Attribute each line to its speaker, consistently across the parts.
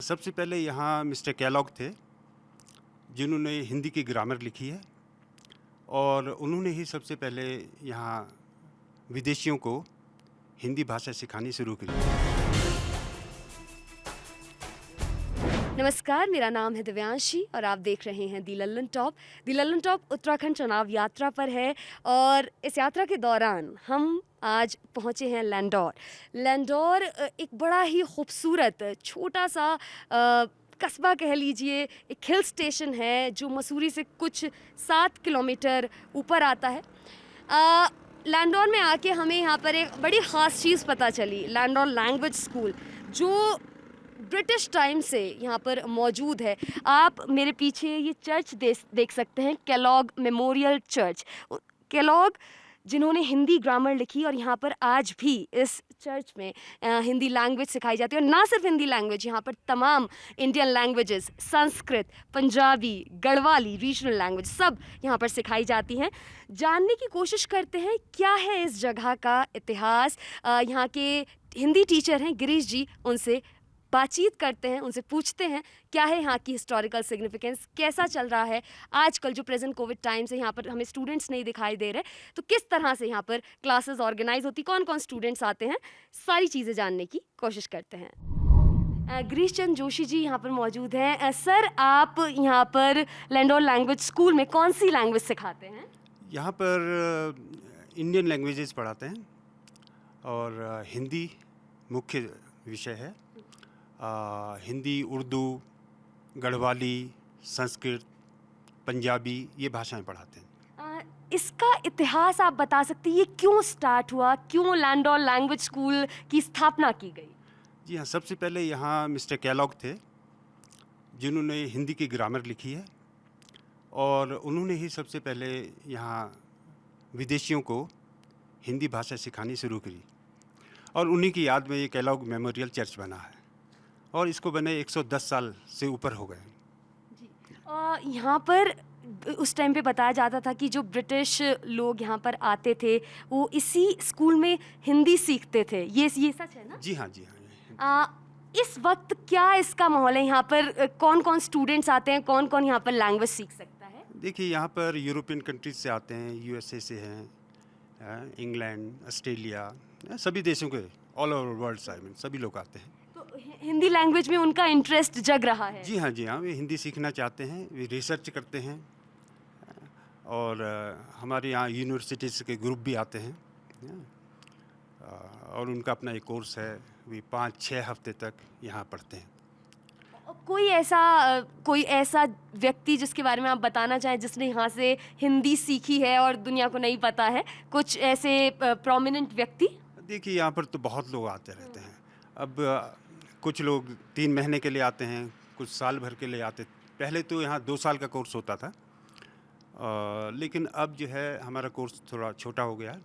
Speaker 1: सबसे पहले यहाँ मिस्टर कैलॉग थे, जिन्होंने हिंदी की ग्रामर लिखी है और उन्होंने ही सबसे पहले यहाँ विदेशियों को हिंदी भाषा सिखानी शुरू की।
Speaker 2: नमस्कार, मेरा नाम है दिव्यांशी और आप देख रहे हैं दी लल्लन टॉप। दी लल्लन टॉप उत्तराखंड चुनाव यात्रा पर है और इस यात्रा के दौरान हम आज पहुंचे हैं लैंडौर। लैंडौर एक बड़ा ही खूबसूरत छोटा सा कस्बा कह लीजिए, एक हिल स्टेशन है जो मसूरी से कुछ 7 किलोमीटर ऊपर आता है। लैंडौर में आके हमें यहाँ पर एक बड़ी ख़ास चीज़ पता चली, लैंडौर लैंग्वेज स्कूल, जो ब्रिटिश टाइम से यहाँ पर मौजूद है। आप मेरे पीछे ये चर्च देख सकते हैं, कैलॉग मेमोरियल चर्च। कैलॉग जिन्होंने हिंदी ग्रामर लिखी और यहाँ पर आज भी इस चर्च में हिंदी लैंग्वेज सिखाई जाती है। और ना सिर्फ हिंदी लैंग्वेज, यहाँ पर तमाम Indian languages, Sanskrit, Punjabi, Garhwali, regional language सब यहाँ पर सिखाई जाती हैं। जानने की कोशिश करते हैं क्या है इस जगह का इतिहास। यहाँ के हिंदी टीचर हैं गिरीश जी, उनसे बातचीत करते हैं, उनसे पूछते हैं क्या है यहाँ की हिस्टोरिकल सिग्निफिकेंस, कैसा चल रहा है आजकल जो प्रेजेंट कोविड टाइम से यहाँ पर हमें स्टूडेंट्स नहीं दिखाई दे रहे, तो किस तरह से यहाँ पर क्लासेस ऑर्गेनाइज होती, कौन कौन स्टूडेंट्स आते हैं, सारी चीज़ें जानने की कोशिश करते हैं। गिरीश चंद जोशी जी यहाँ पर मौजूद हैं। सर, आप यहाँ पर लैंडौर लैंग्वेज स्कूल में कौन सी लैंग्वेज सिखाते हैं?
Speaker 1: यहाँ पर इंडियन लैंग्वेजेस पढ़ाते हैं और हिंदी मुख्य विषय है। हिंदी, उर्दू, गढ़वाली, संस्कृत, पंजाबी, ये भाषाएं पढ़ाते हैं।
Speaker 2: इसका इतिहास आप बता सकते हैं, ये क्यों स्टार्ट हुआ, क्यों लैंडौर लैंग्वेज स्कूल की स्थापना की गई?
Speaker 1: जी हाँ, सबसे पहले यहाँ मिस्टर कैलॉग थे, जिन्होंने हिंदी की ग्रामर लिखी है और उन्होंने ही सबसे पहले यहाँ विदेशियों को हिंदी भाषा सिखानी शुरू की और उन्हीं की याद में ये कैलॉग मेमोरियल चर्च बना है और इसको बने 110 साल से ऊपर हो गए
Speaker 2: जी। यहाँ पर उस टाइम पे बताया जाता था कि जो ब्रिटिश लोग यहाँ पर आते थे वो इसी स्कूल में हिंदी सीखते थे, ये सच है ना?
Speaker 1: जी हाँ, जी हाँ।
Speaker 2: इस वक्त क्या इसका माहौल है यहाँ पर, कौन कौन स्टूडेंट्स आते हैं, कौन कौन यहाँ पर लैंग्वेज सीख सकता है?
Speaker 1: देखिए, यहाँ पर यूरोपियन कंट्रीज से आते हैं, यूएसए से हैं, इंग्लैंड, ऑस्ट्रेलिया, सभी देशों के, ऑल ओवर वर्ल्ड सभी लोग आते हैं।
Speaker 2: हिंदी लैंग्वेज में उनका इंटरेस्ट जग रहा है?
Speaker 1: जी हाँ, जी हाँ, वे हिंदी सीखना चाहते हैं, वे रिसर्च करते हैं और हमारे यहाँ यूनिवर्सिटीज़ के ग्रुप भी आते हैं और उनका अपना एक कोर्स है, वे 5-6 हफ्ते तक यहाँ पढ़ते हैं।
Speaker 2: कोई ऐसा व्यक्ति जिसके बारे में आप बताना चाहें जिसने यहाँ से हिंदी सीखी है और दुनिया को नहीं पता है, कुछ ऐसे प्रोमिनेंट व्यक्ति?
Speaker 1: देखिए, यहाँ पर तो बहुत लोग आते रहते हैं। अब कुछ लोग 3 महीने के लिए आते हैं, कुछ साल भर के लिए आते। पहले तो यहाँ 2 साल का कोर्स होता था, लेकिन अब जो है हमारा कोर्स थोड़ा छोटा हो गया,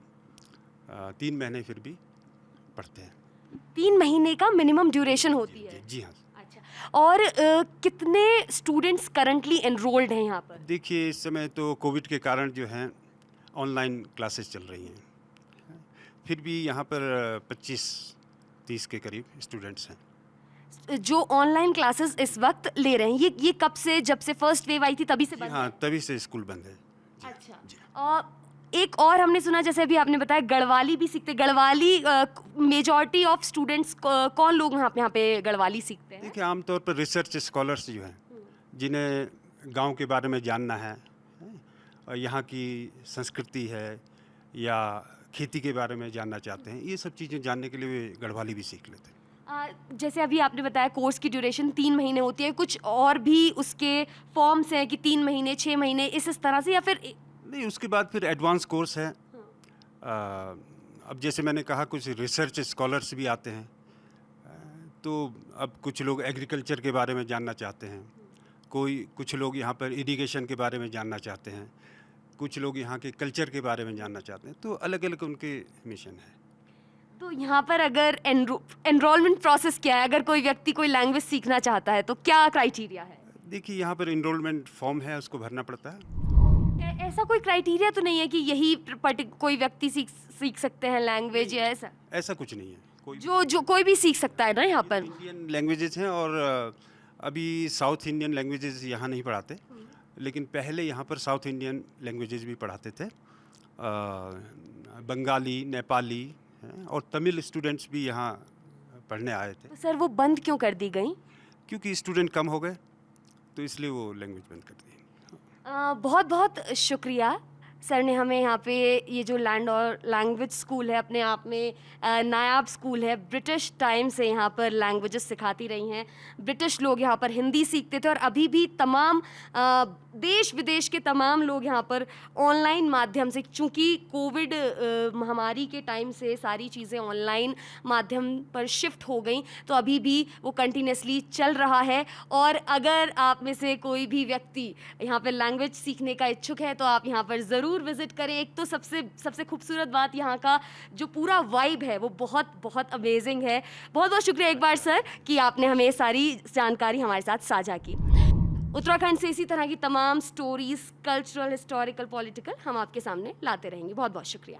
Speaker 1: 3 महीने फिर भी पढ़ते हैं।
Speaker 2: 3 महीने का मिनिमम ड्यूरेशन होती है?
Speaker 1: जी हाँ।
Speaker 2: अच्छा, और कितने स्टूडेंट्स करंटली एनरोल्ड हैं यहाँ पर?
Speaker 1: देखिए, इस समय तो कोविड के कारण जो है ऑनलाइन क्लासेस चल रही हैं, फिर भी यहाँ पर 25-30 के करीब स्टूडेंट्स हैं
Speaker 2: जो ऑनलाइन क्लासेस इस वक्त ले रहे हैं। ये कब से, जब से फर्स्ट वेव आई थी तभी से बंद है?
Speaker 1: हाँ, तभी से स्कूल बंद है।
Speaker 2: अच्छा जी। एक और हमने सुना, जैसे अभी आपने बताया, गढ़वाली भी सीखते। गढ़वाली मेजॉरिटी ऑफ स्टूडेंट्स कौन लोग यहाँ पे गढ़वाली सीखते हैं?
Speaker 1: देखिए, आमतौर पर रिसर्च स्कॉलर्स जो हैं, जिन्हें गांव के बारे में जानना है और यहाँ की संस्कृति है या खेती के बारे में जानना चाहते हैं, ये सब चीज़ें जानने के लिए वे गढ़वाली भी सीख लेते हैं।
Speaker 2: जैसे अभी आपने बताया कोर्स की ड्यूरेशन 3 महीने होती है, कुछ और भी उसके फॉर्म्स हैं कि 3 महीने, 6 महीने, इस तरह से, या फिर
Speaker 1: नहीं, उसके बाद फिर एडवांस कोर्स है। अब जैसे मैंने कहा, कुछ रिसर्च स्कॉलर्स भी आते हैं, तो अब कुछ लोग एग्रीकल्चर के बारे में जानना चाहते हैं, कुछ लोग यहाँ पर इरिगेशन के बारे में जानना चाहते हैं, कुछ लोग यहाँ के कल्चर के बारे में जानना चाहते हैं, तो अलग अलग उनके मिशन है।
Speaker 2: तो यहाँ पर अगर एनरोलमेंट प्रोसेस क्या है, अगर कोई व्यक्ति कोई लैंग्वेज सीखना चाहता है तो क्या क्राइटेरिया है?
Speaker 1: देखिए, यहाँ पर एनरोलमेंट फॉर्म है, उसको भरना पड़ता है।
Speaker 2: ऐसा कोई क्राइटेरिया तो नहीं है कि यही कोई व्यक्ति सीख सकते हैं लैंग्वेज, या ऐसा?
Speaker 1: ऐसा कुछ नहीं है।
Speaker 2: जो कोई भी सीख सकता है ना यहाँ पर?
Speaker 1: इंडियन लैंग्वेजेस हैं और अभी साउथ इंडियन लैंग्वेजेस यहाँ नहीं पढ़ाते, लेकिन पहले यहाँ पर साउथ इंडियन लैंग्वेजेस भी पढ़ाते थे। बंगाली, नेपाली और तमिल स्टूडेंट्स भी यहाँ पढ़ने आए थे।
Speaker 2: तो सर वो बंद क्यों कर दी गई?
Speaker 1: क्योंकि स्टूडेंट कम हो गए, तो इसलिए वो लैंग्वेज बंद कर दी।
Speaker 2: बहुत बहुत शुक्रिया सर ने हमें यहाँ पे ये जो लैंड और लैंग्वेज स्कूल है, अपने आप में नायाब स्कूल है। ब्रिटिश टाइम से यहाँ पर लैंग्वेजेस सिखाती रही हैं। ब्रिटिश लोग यहाँ पर हिंदी सीखते थे और अभी भी तमाम देश विदेश के तमाम लोग यहाँ पर ऑनलाइन माध्यम से, चूँकि कोविड महामारी के टाइम से सारी चीज़ें ऑनलाइन माध्यम पर शिफ्ट हो गई, तो अभी भी वो कंटिन्यूसली चल रहा है। और अगर आप में से कोई भी व्यक्ति यहाँ पर लैंग्वेज सीखने का इच्छुक है तो आप यहाँ पर ज़रूर विजिट करें। एक तो सबसे खूबसूरत बात यहाँ का जो पूरा वाइब है वो बहुत बहुत अमेजिंग है। बहुत बहुत शुक्रिया एक बार सर कि आपने हमें सारी जानकारी हमारे साथ साझा की। उत्तराखंड से इसी तरह की तमाम स्टोरीज, कल्चरल, हिस्टोरिकल, पॉलिटिकल हम आपके सामने लाते रहेंगे। बहुत बहुत शुक्रिया।